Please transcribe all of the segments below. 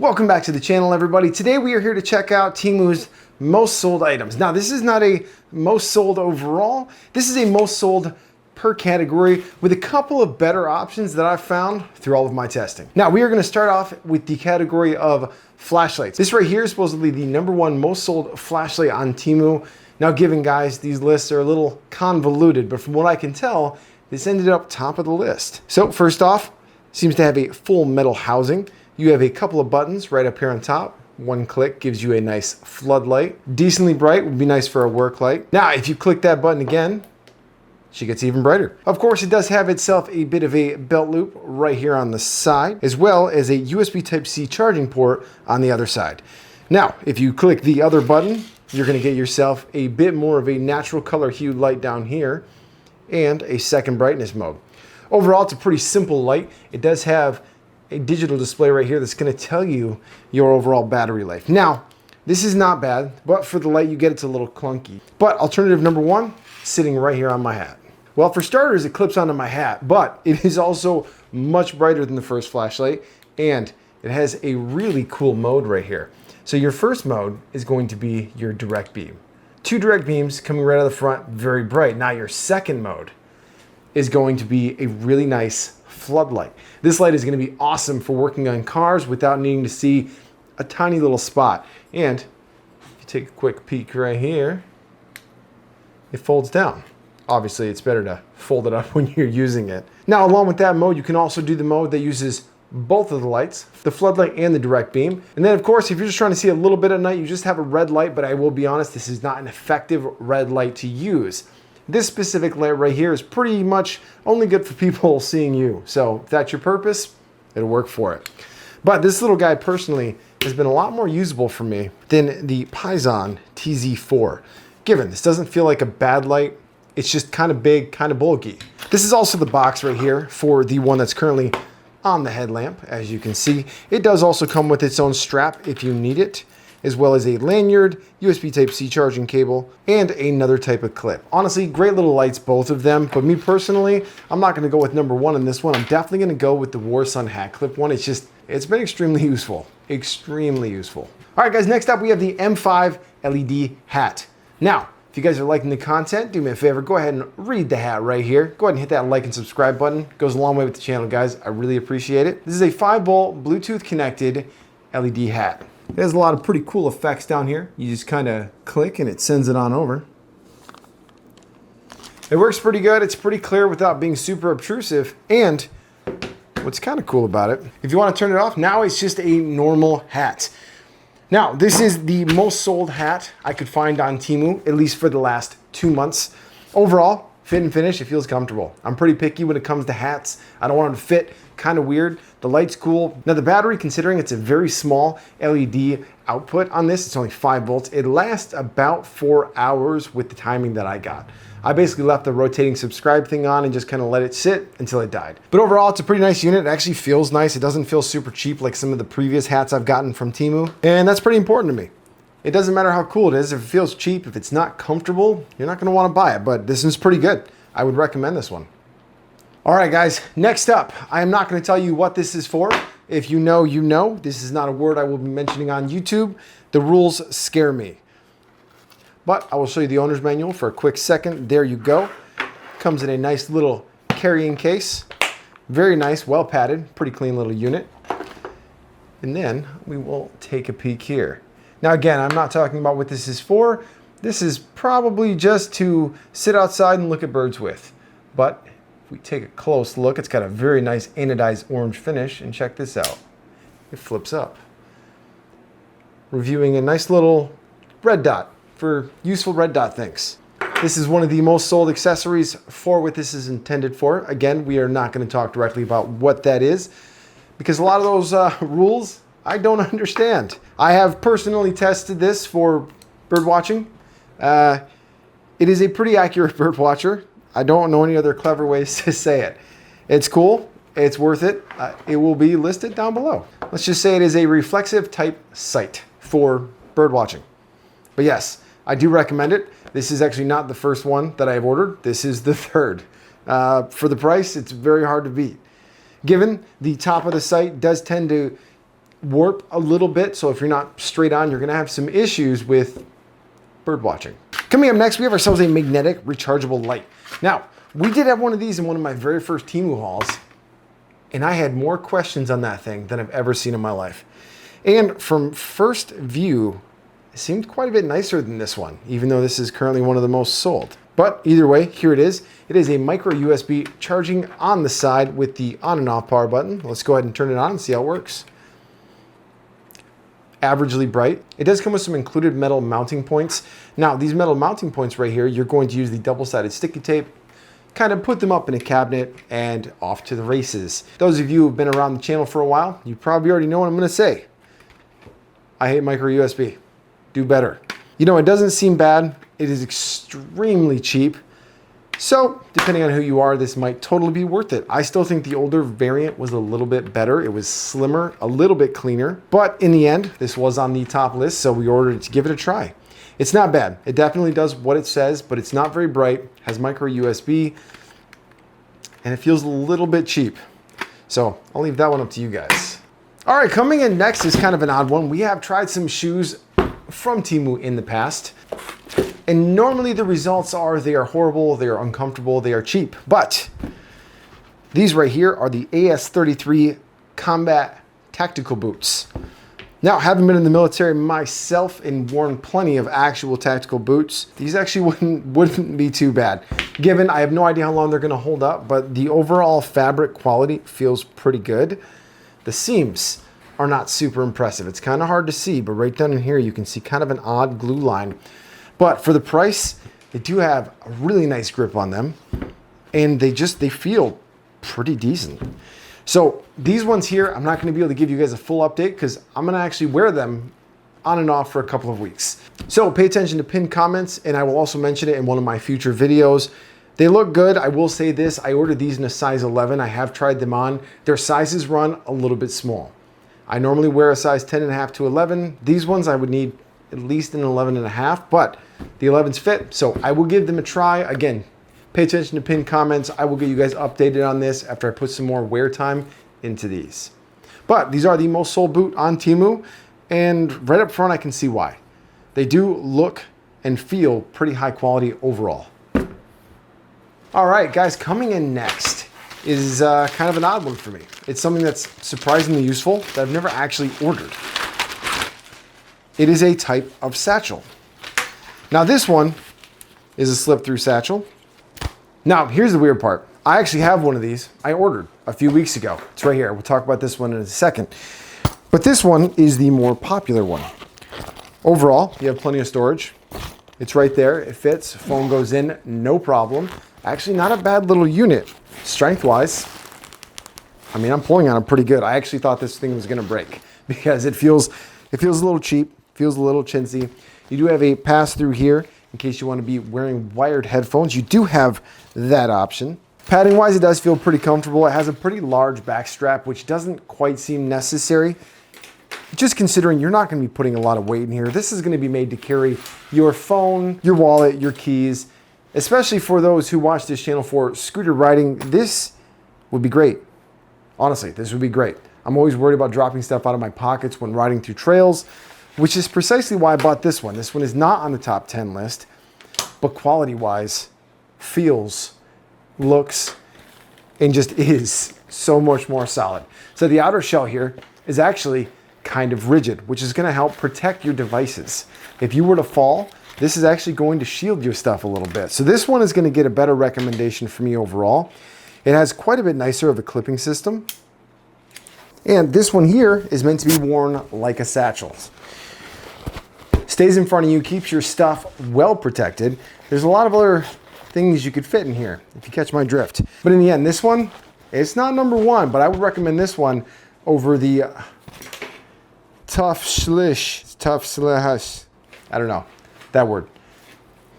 Welcome back to the channel, everybody. Today we are here to check out Temu's most sold items. Now, this is not a most sold overall. This is a most sold per category with a couple of better options that I've found through all of my testing. Now, we are going to start off with the category of flashlights. This right here is supposedly the #1 most sold flashlight on Temu. Now, given guys, these lists are a little convoluted, but from what I can tell, this ended up top of the list. So first off, seems to have a full metal housing. You have a couple of buttons right up here on top. One click gives you a nice floodlight. Decently bright would be nice for a work light. Now, if you click that button again, she gets even brighter. Of course, it does have itself a bit of a belt loop right here on the side, as well as a USB Type-C charging port on the other side. Now, if you click the other button, you're gonna get yourself a bit more of a natural color hue light down here and a second brightness mode. Overall, it's a pretty simple light. It does have a digital display right here that's going to tell you your overall battery life. Now, this is not bad, but for the light you get, it's a little clunky. But alternative #1, sitting right here on my hat. Well, for starters, it clips onto my hat, but it is also much brighter than the first flashlight, and it has a really cool mode right here. So your first mode is going to be your direct beam. 2 direct beams coming right out of the front, very bright. Now your second mode is going to be a really nice floodlight. This light is going to be awesome for working on cars without needing to see a tiny little spot. And if you take a quick peek right here, it folds down. Obviously, it's better to fold it up when you're using it. Now, along with that mode, you can also do the mode that uses both of the lights, the floodlight and the direct beam. And then, of course, if you're just trying to see a little bit at night, you just have a red light, but I will be honest, this is not an effective red light to use. This specific light right here is pretty much only good for people seeing you. So if that's your purpose, it'll work for it. But this little guy personally has been a lot more usable for me than the Pison TZ4. Given this doesn't feel like a bad light, it's just kind of big, kind of bulky. This is also the box right here for the one that's currently on the headlamp. As you can see, it does also come with its own strap if you need it, as well as a lanyard, USB Type-C charging cable, and another type of clip. Honestly, great little lights, both of them, but me personally, I'm not gonna go with #1 in this one. I'm definitely gonna go with the Warsun hat clip one. It's been extremely useful, extremely useful. All right, guys, next up we have the M5 LED hat. Now, if you guys are liking the content, do me a favor, go ahead and read the hat right here. Go ahead and hit that like and subscribe button. It goes a long way with the channel, guys. I really appreciate it. This is a 5-volt Bluetooth connected LED hat. It has a lot of pretty cool effects down here. You just kind of click and it sends it on over. It works pretty good. It's pretty clear without being super obtrusive. And what's kind of cool about it, if you want to turn it off, now it's just a normal hat. Now, this is the most sold hat I could find on Temu, at least for the last 2 months. Overall, fit and finish, it feels comfortable. I'm pretty picky when it comes to hats. I don't want them to fit kind of weird. The light's cool. Now the battery, considering it's a very small LED output on this, it's only 5 volts. It lasts about 4 hours with the timing that I got. I basically left the rotating subscribe thing on and just kind of let it sit until it died. But overall, it's a pretty nice unit. It actually feels nice. It doesn't feel super cheap like some of the previous hats I've gotten from Temu. And that's pretty important to me. It doesn't matter how cool it is. If it feels cheap, if it's not comfortable, you're not gonna wanna buy it. But this is pretty good. I would recommend this one. All right, guys, next up, I am not going to tell you what this is for. If you know, you know. This is not a word I will be mentioning on YouTube. The rules scare me. But I will show you the owner's manual for a quick second. There you go. Comes in a nice little carrying case. Very nice, well padded, pretty clean little unit. And then we will take a peek here. Now again, I'm not talking about what this is for. This is probably just to sit outside and look at birds with. But if we take a close look, it's got a very nice anodized orange finish, and check this out. It flips up. Reviewing a nice little red dot for useful red dot things. This is one of the most sold accessories for what this is intended for. Again, we are not going to talk directly about what that is because a lot of those rules I don't understand. I have personally tested this for bird watching. It is a pretty accurate bird watcher. I don't know any other clever ways to say it. It's cool. It's worth it. It will be listed down below. Let's just say it is a reflexive type sight for bird watching. But yes, I do recommend it. This is actually not the first one that I've ordered. This is the third. For the price, it's very hard to beat. Given the top of the sight does tend to warp a little bit. So if you're not straight on, you're gonna have some issues with bird watching. Coming up next, we have ourselves a magnetic rechargeable light. Now, we did have one of these in one of my very first Temu hauls, and I had more questions on that thing than I've ever seen in my life. And from first view, it seemed quite a bit nicer than this one, even though this is currently one of the most sold. But either way, here it is. It is a micro USB charging on the side with the on and off power button. Let's go ahead and turn it on and see how it works. Averagely bright. It does come with some included metal mounting points. Now, these metal mounting points right here, you're going to use the double-sided sticky tape, kind of put them up in a cabinet, and off to the races. Those of you who've been around the channel for a while, you probably already know what I'm gonna say. I hate micro USB. Do better. You know, it doesn't seem bad. It is extremely cheap. So, depending on who you are, this might totally be worth it. I still think the older variant was a little bit better. It was slimmer, a little bit cleaner. But in the end, this was on the top list, so we ordered it to give it a try. It's not bad. It definitely does what it says, but it's not very bright, has micro USB, and it feels a little bit cheap. So, I'll leave that one up to you guys. All right, coming in next is kind of an odd one. We have tried some shoes from Temu in the past. And normally the results are they are horrible, they are uncomfortable, they are cheap. But these right here are the AS33 Combat Tactical Boots. Now, having been in the military myself and worn plenty of actual tactical boots, these actually wouldn't be too bad. Given I have no idea how long they're gonna hold up, but the overall fabric quality feels pretty good. The seams are not super impressive. It's kind of hard to see, but right down in here you can see kind of an odd glue line. But for the price, they do have a really nice grip on them, and they feel pretty decent. So these ones here, I'm not gonna be able to give you guys a full update because I'm gonna actually wear them on and off for a couple of weeks. So pay attention to pinned comments, and I will also mention it in one of my future videos. They look good. I will say this, I ordered these in a size 11. I have tried them on. Their sizes run a little bit small. I normally wear a size 10.5 to 11. These ones I would need at least an 11.5, but the 11s fit, so I will give them a try. Again, pay attention to pinned comments. I will get you guys updated on this after I put some more wear time into these. But these are the most sold boot on Temu, and right up front I can see why. They do look and feel pretty high quality overall. All right, guys, coming in next is kind of an odd one for me. It's something that's surprisingly useful that I've never actually ordered. It is a type of satchel. Now this one is a slip-through satchel. Now here's the weird part. I actually have one of these. I ordered a few weeks ago. It's right here. We'll talk about this one in a second. But this one is the more popular one. Overall, you have plenty of storage. It's right there. It fits. Phone goes in, no problem. Actually, not a bad little unit. Strength-wise, I mean, I'm pulling on it pretty good. I actually thought this thing was gonna break because it feels a little cheap. Feels a little chintzy. You do have a pass-through here in case you want to be wearing wired headphones. You do have that option. Padding-wise, it does feel pretty comfortable. It has a pretty large back strap, which doesn't quite seem necessary. Just considering you're not going to be putting a lot of weight in here. This is going to be made to carry your phone, your wallet, your keys, especially for those who watch this channel for scooter riding. This would be great. Honestly, this would be great. I'm always worried about dropping stuff out of my pockets when riding through trails, which is precisely why I bought this one. This one is not on the top 10 list, but quality-wise, feels, looks, and just is so much more solid. So the outer shell here is actually kind of rigid, which is gonna help protect your devices. If you were to fall, this is actually going to shield your stuff a little bit. So this one is gonna get a better recommendation for me overall. It has quite a bit nicer of a clipping system. And this one here is meant to be worn like a satchel. Stays in front of you, keeps your stuff well protected. There's a lot of other things you could fit in here, if you catch my drift. But in the end, this one, it's not number one, but I would recommend this one over the tough slash, I don't know, that word.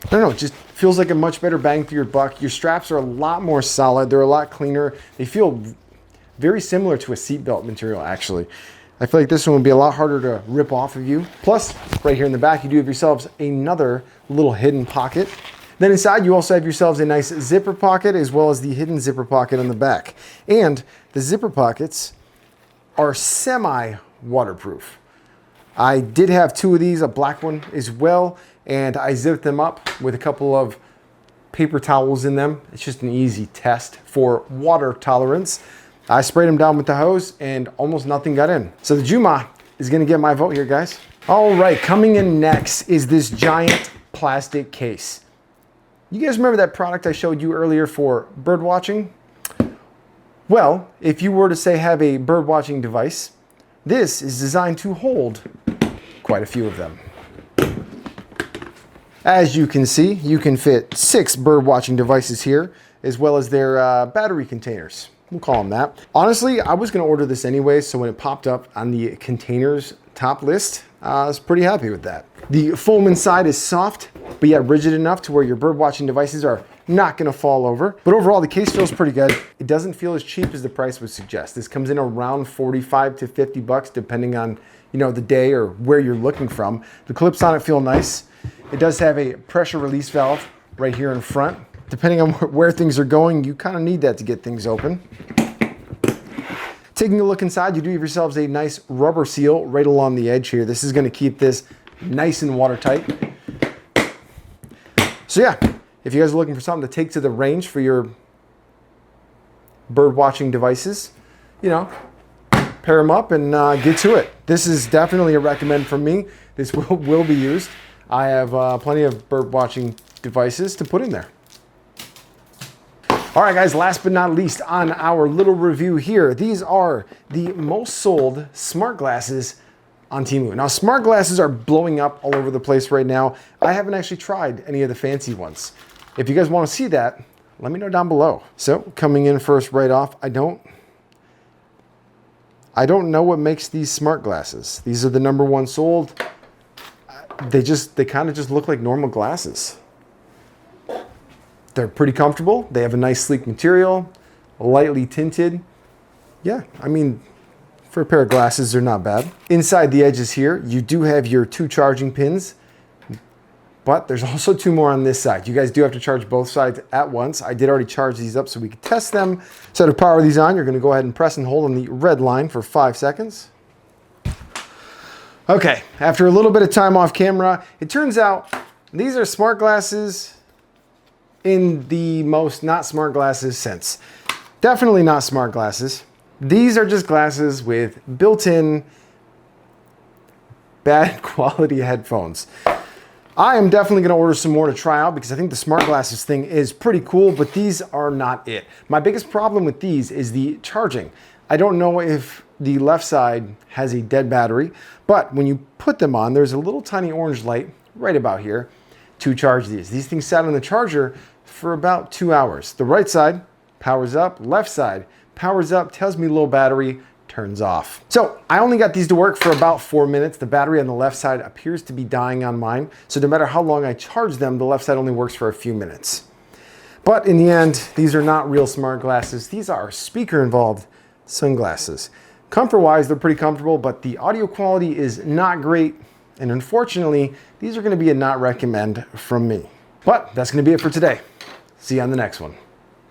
I don't know, it just feels like a much better bang for your buck. Your straps are a lot more solid. They're a lot cleaner. They feel very similar to a seatbelt material, actually. I feel like this one would be a lot harder to rip off of you. Plus, right here in the back, you do have yourselves another little hidden pocket. Then inside, you also have yourselves a nice zipper pocket, as well as the hidden zipper pocket on the back. And the zipper pockets are semi waterproof. I did have two of these, a black one as well, and I zipped them up with a couple of paper towels in them. It's just an easy test for water tolerance. I sprayed them down with the hose and almost nothing got in. So the Juma is gonna get my vote here, guys. All right, coming in next is this giant plastic case. You guys remember that product I showed you earlier for bird watching? Well, if you were to say have a bird watching device, this is designed to hold quite a few of them. As you can see, you can fit 6 bird watching devices here, as well as their battery containers. We'll call them that. Honestly, I was gonna order this anyway, so when it popped up on the containers top list, I was pretty happy with that. The foam inside is soft, but yet rigid enough to where your bird watching devices are not gonna fall over. But overall, the case feels pretty good. It doesn't feel as cheap as the price would suggest. This comes in around 45 to 50 bucks, depending on the day or where you're looking from. The clips on it feel nice. It does have a pressure release valve right here in front. Depending on where things are going, you kind of need that to get things open. Taking a look inside, you do have yourselves a nice rubber seal right along the edge here. This is gonna keep this nice and watertight. So yeah, if you guys are looking for something to take to the range for your bird watching devices, pair them up and get to it. This is definitely a recommend from me. This will be used. I have plenty of bird watching devices to put in there. All right, guys, last but not least on our little review here, these are the most sold smart glasses on Temu. Now, smart glasses are blowing up all over the place right now. I haven't actually tried any of the fancy ones. If you guys want to see that, let me know down below. So coming in first right off, I don't know what makes these smart glasses. These are the #1 sold. They kind of just look like normal glasses. They're pretty comfortable. They have a nice sleek material, lightly tinted. Yeah, I mean, for a pair of glasses, they're not bad. Inside the edges here, you do have your 2 charging pins, but there's also 2 more on this side. You guys do have to charge both sides at once. I did already charge these up so we could test them. So to power these on, you're gonna go ahead and press and hold on the red line for 5 seconds. Okay, after a little bit of time off camera, it turns out these are smart glasses in the most not smart glasses sense. Definitely not smart glasses. These are just glasses with built-in bad quality headphones. I am definitely gonna order some more to try out because I think the smart glasses thing is pretty cool, but these are not it. My biggest problem with these is the charging. I don't know if the left side has a dead battery, but when you put them on, there's a little tiny orange light right about here to charge these. These things sat on the charger for about 2 hours. The right side powers up, left side powers up, tells me low battery, turns off. So I only got these to work for about 4 minutes. The battery on the left side appears to be dying on mine. So no matter how long I charge them, the left side only works for a few minutes. But in the end, these are not real smart glasses. These are speaker involved sunglasses. Comfort-wise, they're pretty comfortable, but the audio quality is not great. And unfortunately, these are gonna be a not recommend from me. But that's gonna be it for today. See you on the next one.